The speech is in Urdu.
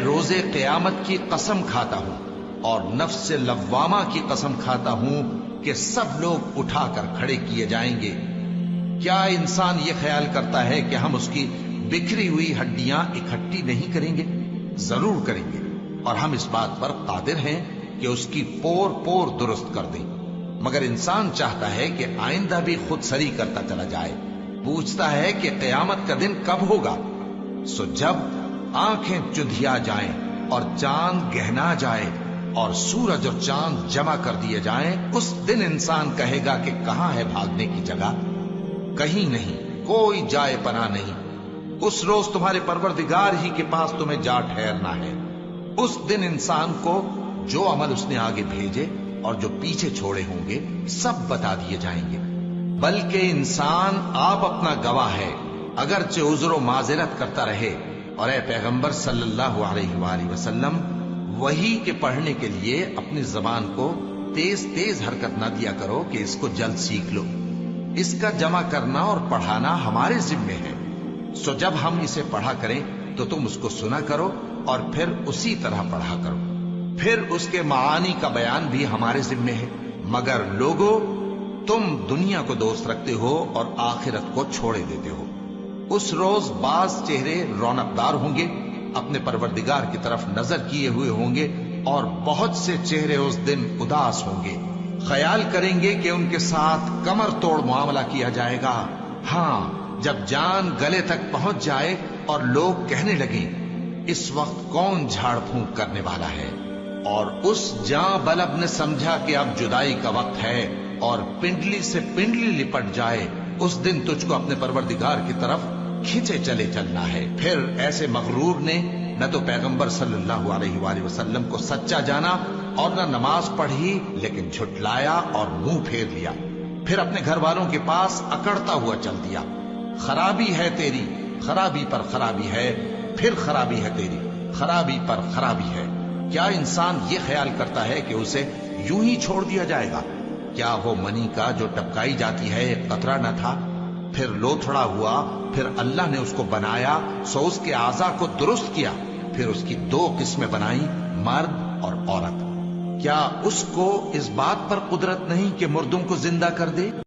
روزے قیامت کی قسم کھاتا ہوں اور نفس لوامہ کی قسم کھاتا ہوں کہ سب لوگ اٹھا کر کھڑے کیے جائیں گے۔ کیا انسان یہ خیال کرتا ہے کہ ہم اس کی بکھری ہوئی ہڈیاں اکٹھی نہیں کریں گے؟ ضرور کریں گے، اور ہم اس بات پر قادر ہیں کہ اس کی پور پور درست کر دیں۔ مگر انسان چاہتا ہے کہ آئندہ بھی خود سری کرتا چلا جائے، پوچھتا ہے کہ قیامت کا دن کب ہوگا۔ سو جب آنکھیں چندھیا جائیں اور چاند گہنا جائے اور سورج اور چاند جمع کر دیے جائیں، اس دن انسان کہے گا کہ کہاں ہے بھاگنے کی جگہ؟ کہیں نہیں، کوئی جائے پناہ نہیں۔ اس روز تمہارے پروردگار ہی کے پاس تمہیں جا ٹھہرنا ہے۔ اس دن انسان کو جو عمل اس نے آگے بھیجے اور جو پیچھے چھوڑے ہوں گے سب بتا دیے جائیں گے۔ بلکہ انسان آپ اپنا گواہ ہے، اگرچہ عذر و معذرت کرتا رہے۔ اور اے پیغمبر صلی اللہ علیہ وآلہ وسلم، وحی کے پڑھنے کے لیے اپنی زبان کو تیز تیز حرکت نہ دیا کرو کہ اس کو جلد سیکھ لو۔ اس کا جمع کرنا اور پڑھانا ہمارے ذمے ہے۔ سو جب ہم اسے پڑھا کریں تو تم اس کو سنا کرو اور پھر اسی طرح پڑھا کرو۔ پھر اس کے معانی کا بیان بھی ہمارے ذمے ہے۔ مگر لوگو، تم دنیا کو دوست رکھتے ہو اور آخرت کو چھوڑے دیتے ہو۔ اس روز بعض چہرے رونق دار ہوں گے، اپنے پروردگار کی طرف نظر کیے ہوئے ہوں گے، اور بہت سے چہرے اس دن اداس ہوں گے، خیال کریں گے کہ ان کے ساتھ کمر توڑ معاملہ کیا جائے گا۔ ہاں، جب جان گلے تک پہنچ جائے اور لوگ کہنے لگیں اس وقت کون جھاڑ پھونک کرنے والا ہے، اور اس جاں بلب نے سمجھا کہ اب جدائی کا وقت ہے اور پنڈلی سے پنڈلی لپٹ جائے، اس دن تجھ کو اپنے پروردگار کی طرف کھینچے چلے چلنا ہے۔ پھر ایسے مغرور نے نہ تو پیغمبر صلی اللہ علیہ وآلہ وسلم کو سچا جانا اور نہ نماز پڑھی، لیکن جھٹلایا اور منہ پھیر لیا، پھر اپنے گھر والوں کے پاس اکڑتا ہوا چل دیا۔ خرابی ہے تیری، خرابی پر خرابی ہے، پھر خرابی ہے تیری، خرابی پر خرابی ہے۔ کیا انسان یہ خیال کرتا ہے کہ اسے یوں ہی چھوڑ دیا جائے گا؟ کیا وہ منی کا جو ٹپکائی جاتی ہے ایک قطرہ نہ تھا، پھر لوتھڑا ہوا، پھر اللہ نے اس کو بنایا، سو اس کے اعضاء کو درست کیا، پھر اس کی دو قسمیں بنائیں، مرد اور عورت۔ کیا اس کو اس بات پر قدرت نہیں کہ مردوں کو زندہ کر دے؟